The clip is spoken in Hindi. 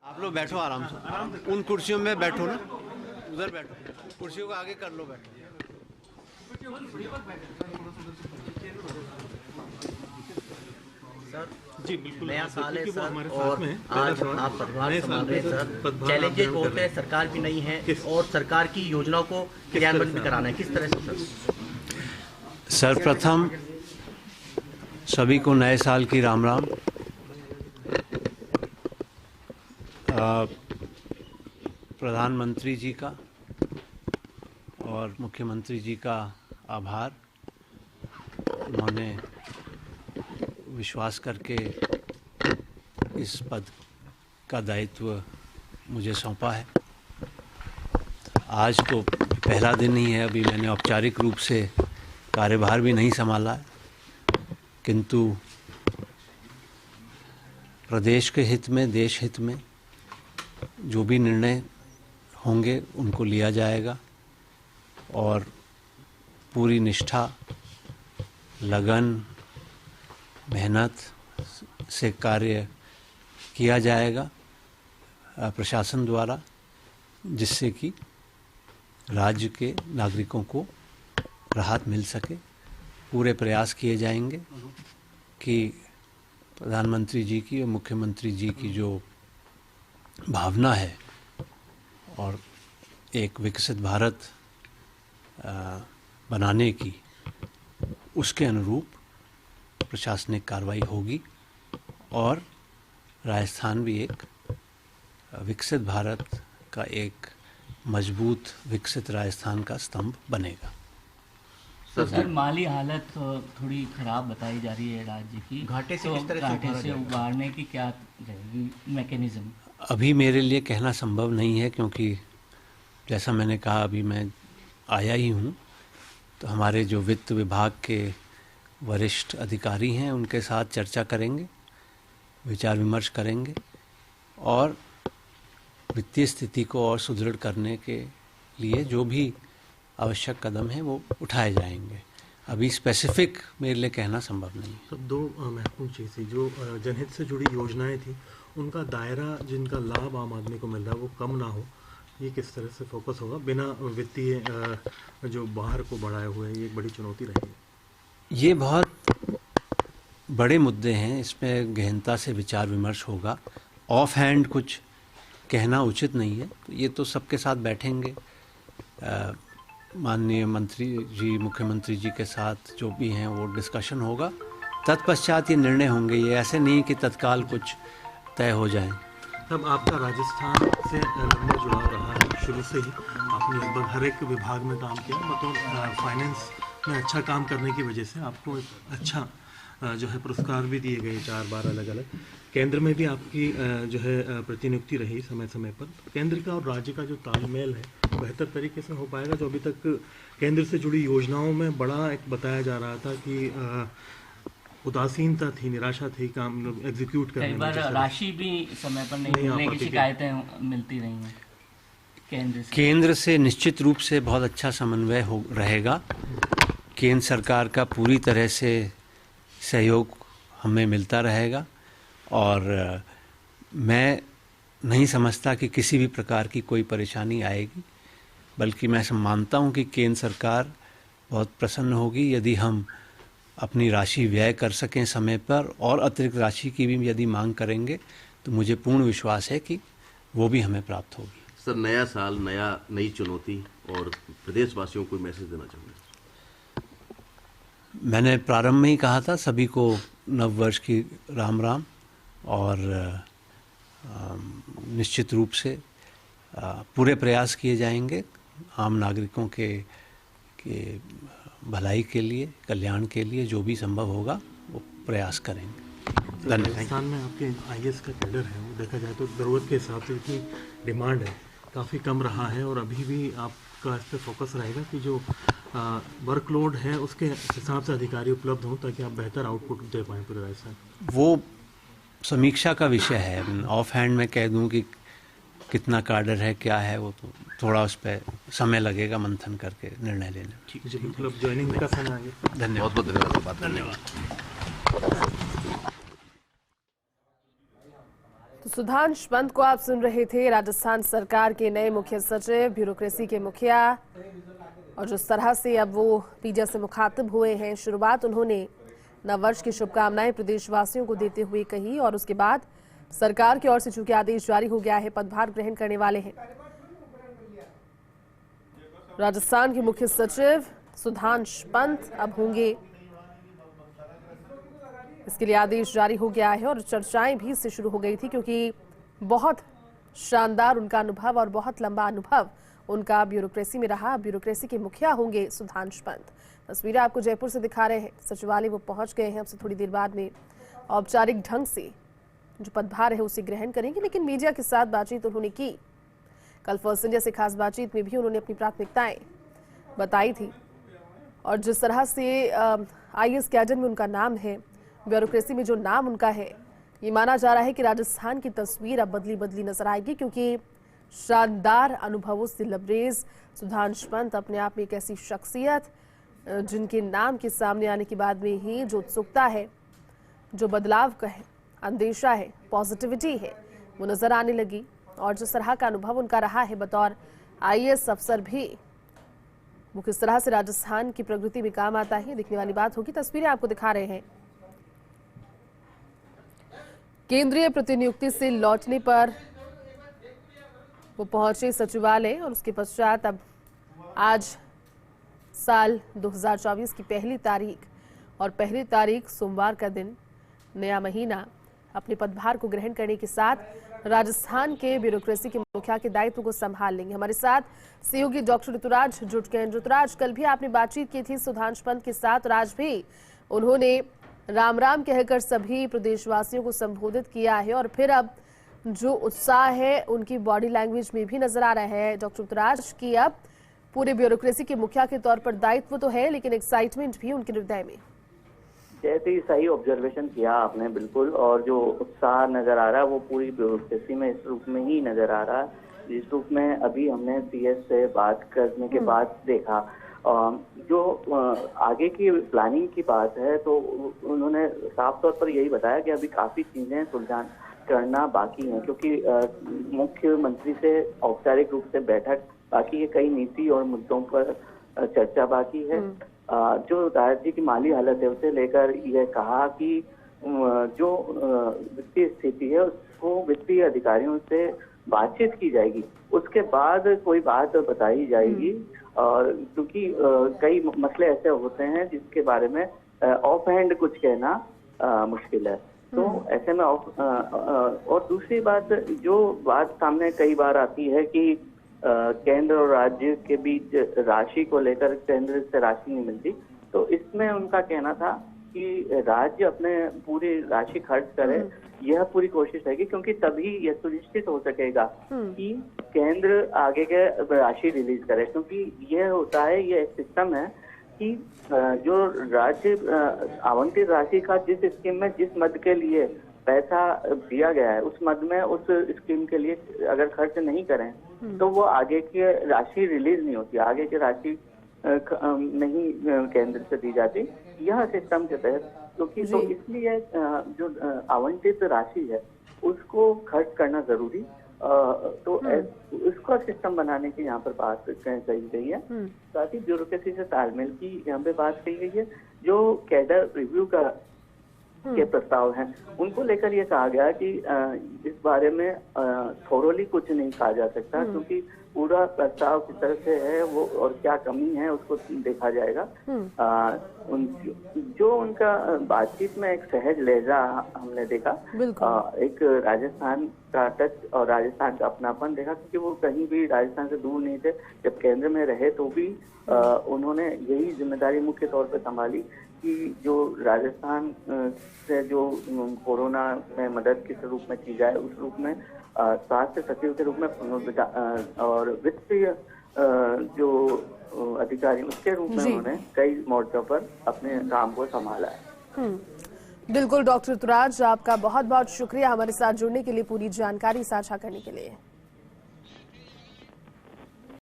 आप लोग बैठो आराम से, उन कुर्सियों में बैठो ना, उधर बैठो, कुर्सियों को आगे कर लो, बैठो। सर जी बिल्कुल, नया साल है सर, हमारे और साथ में आज आप पदभार संभाल रहे हैं सर। चैलेंजेस बहुत है, सरकार भी नहीं है और सरकार की योजनाओं को क्रियान्वित भी कराना है, किस तरह से सर? सर्वप्रथम सभी को नए साल की राम राम। प्रधानमंत्री जी का और मुख्यमंत्री जी का आभार, उन्होंने विश्वास करके इस पद का दायित्व मुझे सौंपा है। आज तो पहला दिन ही है, अभी मैंने औपचारिक रूप से कार्यभार भी नहीं संभाला है, किंतु प्रदेश के हित में, देश हित में जो भी निर्णय होंगे उनको लिया जाएगा और पूरी निष्ठा, लगन, मेहनत से कार्य किया जाएगा प्रशासन द्वारा, जिससे कि राज्य के नागरिकों को राहत मिल सके। पूरे प्रयास किए जाएंगे कि प्रधानमंत्री जी की और मुख्यमंत्री जी की जो भावना है और एक विकसित भारत बनाने की, उसके अनुरूप प्रशासनिक कार्रवाई होगी और राजस्थान भी एक विकसित भारत का एक मजबूत विकसित राजस्थान का स्तंभ बनेगा। सर माली हालत थोड़ी खराब बताई जा रही है राज्य की, घाटे से तो किस तरह घाटे से उबारने की क्या रहेगी मैकेनिज्म? अभी मेरे लिए कहना संभव नहीं है, क्योंकि जैसा मैंने कहा अभी मैं आया ही हूँ, तो हमारे जो वित्त विभाग के वरिष्ठ अधिकारी हैं उनके साथ चर्चा करेंगे, विचार विमर्श करेंगे और वित्तीय स्थिति को और सुदृढ़ करने के लिए जो भी आवश्यक कदम हैं वो उठाए जाएंगे। अभी स्पेसिफिक मेरे लिए कहना संभव नहीं है। तो दो महत्वपूर्ण चीज़ें जो जनहित से जुड़ी योजनाएं थी, उनका दायरा, जिनका लाभ आम आदमी को मिल रहा है वो कम ना हो, ये किस तरह से फोकस होगा बिना वित्तीय जो बाहर को बढ़ाए हुए, ये एक बड़ी चुनौती रहेगी। ये बहुत बड़े मुद्दे हैं, इसमें गहनता से विचार विमर्श होगा। ऑफ हैंड कुछ कहना उचित नहीं है, तो ये तो सबके साथ बैठेंगे, माननीय मंत्री जी, मुख्यमंत्री जी के साथ जो भी हैं वो डिस्कशन होगा, तत्पश्चात ये निर्णय होंगे। ये ऐसे नहीं कि तत्काल कुछ तय हो जाए। तब आपका राजस्थान से लंबा जुड़ाव रहा है शुरू से ही, आपने लगभग हर एक विभाग में काम किया, बतौर फाइनेंस में अच्छा काम करने की वजह से आपको एक अच्छा जो है पुरस्कार भी दिए गए 4 बार अलग अलग। केंद्र में भी आपकी जो है प्रतिनियुक्ति रही समय समय पर। केंद्र का और राज्य का जो तालमेल है बेहतर तरीके से हो पाएगा? जो अभी तक केंद्र से जुड़ी योजनाओं में बड़ा एक बताया जा रहा था कि उदासीनता थी, निराशा थी काम एग्जीक्यूट करने में। कई बार राशि भी समय पर नहीं मिलने की शिकायतें मिलती रही हैं केंद्र से। केंद्र से निश्चित रूप से बहुत अच्छा समन्वय रहेगा। केंद्र सरकार का पूरी तरह से सहयोग हमें मिलता रहेगा और मैं नहीं समझता कि किसी भी प्रकार की कोई परेशानी आएगी, बल्कि मैं मानता हूं कि केंद्र सरकार बहुत प्रसन्न होगी यदि हम अपनी राशि व्यय कर सकें समय पर, और अतिरिक्त राशि की भी यदि मांग करेंगे तो मुझे पूर्ण विश्वास है कि वो भी हमें प्राप्त होगी। सर, नया साल, नई चुनौती, और प्रदेशवासियों को मैसेज देना चाहूँगा। मैंने प्रारंभ में ही कहा था सभी को नव वर्ष की राम राम, और निश्चित रूप से पूरे प्रयास किए जाएंगे आम नागरिकों के भलाई के लिए, कल्याण के लिए, जो भी संभव होगा वो प्रयास करेंगे। धन्यवाद। राजस्थान में आपके आईएएस का कैडर है, वो देखा जाए तो ज़रूरत के हिसाब से इतनी डिमांड है, काफ़ी कम रहा है, और अभी भी आपका इस पर फोकस रहेगा कि जो वर्कलोड है उसके हिसाब से अधिकारी उपलब्ध हों ताकि आप बेहतर आउटपुट दे पाएँ पूरे राजस्थान। वो समीक्षा का विषय है। ऑफ हैंड में कह दूं कि कितना कार्डर है, क्या है, वो तो थोड़ा उस पर समय लगेगा मंथन करके निर्णय लेने में। ठीक है, बिल्कुल। अब ज्वाइनिंग का समय आ गया। धन्यवाद। बहुत बहुत धन्यवाद। तो सुधांश पंत को आप सुन रहे थे, राजस्थान सरकार के नए मुख्य सचिव, ब्यूरोक्रेसी के मुखिया। और जिस तरह से अब वो मीडिया से मुखातिब हुए हैं, शुरुआत उन्होंने नववर्ष की शुभकामनाएं प्रदेशवासियों को देते हुए कही और उसके बाद सरकार की ओर से चूंकि आदेश जारी हो गया है, पदभार ग्रहण करने वाले हैं राजस्थान के मुख्य सचिव सुधांश पंत अब होंगे। इसके लिए आदेश जारी हो गया है और चर्चाएं भी इससे शुरू हो गई थी क्योंकि बहुत शानदार उनका अनुभव और बहुत लंबा अनुभव उनका ब्यूरोक्रेसी में रहा। ब्यूरोक्रेसी के मुखिया होंगे सुधांश पंत। तस्वीरें आपको जयपुर से दिखा रहे हैं। सचिवालय वो पहुंच गए हैं। अब से थोड़ी देर बाद में औपचारिक ढंग से जो पदभार है उसे ग्रहण करेंगे, लेकिन मीडिया के साथ बातचीत उन्होंने की। कल फर्स्ट इंडिया से खास बातचीत में भी उन्होंने अपनी प्राथमिकताएं बताई थी और जिस तरह से IAS कैडर में उनका नाम है, ब्यूरोक्रेसी में जो नाम उनका है, ये माना जा रहा है कि राजस्थान की तस्वीर अब बदली बदली नजर आएगी क्योंकि शानदार अनुभवों से लबरेज सुधांश पंत अपने आप में एक ऐसी शख्सियत जिनके नाम के सामने आने के बाद में ही जो उत्सुकता है, जो बदलाव का है, अंदेशा है, पॉजिटिविटी है, वो नजर आने लगी। और जिस तरह का अनुभव उनका रहा है बतौर IAS अफसर भी, वो किस तरह से राजस्थान की प्रगति में काम आता है, दिखने वाली बात होगी। तस्वीरें आपको दिखा रहे हैं। केंद्रीय प्रतिनियुक्ति से लौटने पर वो पहुंचे सचिवालय और उसके पश्चात अब आज साल 2024 की पहली तारीख और पहली तारीख सोमवार का दिन, नया महीना, अपने पदभार को ग्रहण करने के साथ राजस्थान के ब्यूरोक्रेसी के मुखिया के दायित्व को संभाल लेंगे। हमारे साथ सहयोगी डॉक्टर ऋतुराज जुड़ गए हैं। ऋतुराज, कल भी आपने बातचीत की थी सुधांश पंत के साथ और आज भी उन्होंने राम राम कहकर सभी प्रदेशवासियों को संबोधित किया है और फिर अब जो उत्साह है उनकी बॉडी लैंग्वेज में भी नजर आ रहा है। डॉक्टर ऋतुराज की अब पूरे ब्यूरोक्रेसी के मुखिया के तौर पर दायित्व तो है, लेकिन एक्साइटमेंट भी उनके हृदय में। जैसे ही सही ऑब्जर्वेशन किया आपने बिल्कुल, और जो उत्साह नजर आ रहा है वो पूरी ब्यूरोक्रेसी में इस रूप में ही नजर आ रहा है जिस रूप में अभी हमने CS से बात करने के बाद देखा। जो आगे की प्लानिंग की बात है तो उन्होंने साफ तौर पर यही बताया कि अभी काफी चीजें सुलझान करना बाकी है क्योंकि मुख्यमंत्री से औपचारिक रूप से बैठक बाकी है, कई नीति और मुद्दों पर चर्चा बाकी है। जो राज्य की माली हालत है उसे लेकर यह कहा कि जो वित्तीय स्थिति है उसको वित्तीय अधिकारियों से बातचीत की जाएगी, उसके बाद कोई बात बताई जाएगी। और क्योंकि कई मसले ऐसे होते हैं जिसके बारे में ऑफ हैंड कुछ कहना मुश्किल है, तो ऐसे में और दूसरी बात जो बात सामने कई बार आती है कि केंद्र और राज्य के बीच राशि को लेकर केंद्र से राशि नहीं मिलती, तो इसमें उनका कहना था कि राज्य अपने पूरी राशि खर्च करे, यह पूरी कोशिश रहेगी क्योंकि तभी यह सुनिश्चित हो सकेगा कि केंद्र आगे के राशि रिलीज करे। क्योंकि यह होता है, यह एक सिस्टम है कि जो राज्य आवंटित राशि का जिस स्कीम में जिस मद के लिए पैसा दिया गया है उस मद में उस स्कीम के लिए अगर खर्च नहीं करें तो वो आगे की राशि रिलीज नहीं होती, आगे की राशि नहीं केंद्र से दी जाती, यह सिस्टम के तहत। क्योंकि तो इसलिए जो आवंटित राशि है उसको खर्च करना जरूरी, तो उसका सिस्टम बनाने की यहाँ पर बात कही गई है। साथ ही ब्यूरोक्रेसी से तालमेल की यहाँ पे बात कही गई है। जो कैडर रिव्यू का के प्रस्ताव हैं उनको लेकर ये कहा गया कि इस बारे में थोरोली कुछ नहीं कहा जा सकता क्योंकि पूरा प्रस्ताव किस तरह से है वो और क्या कमी है उसको देखा जाएगा। जो उनका बातचीत में एक सहज लहजा हमने देखा, एक राजस्थान का टच और राजस्थान का अपनापन देखा क्योंकि वो कहीं भी राजस्थान से दूर नहीं थे। जब केंद्र में रहे तो भी उन्होंने यही जिम्मेदारी मुख्य तौर पर संभाली कि जो राजस्थान से जो कोरोना में मदद किस रूप में की जाए, उस रूप में स्वास्थ्य सचिव के रूप में और वित्तीय जो अधिकारी उसके रूप में उन्होंने कई मोर्चों पर अपने काम को संभाला है। बिल्कुल डॉक्टर ऋतुराज, आपका बहुत बहुत शुक्रिया हमारे साथ जुड़ने के लिए, पूरी जानकारी साझा करने के लिए।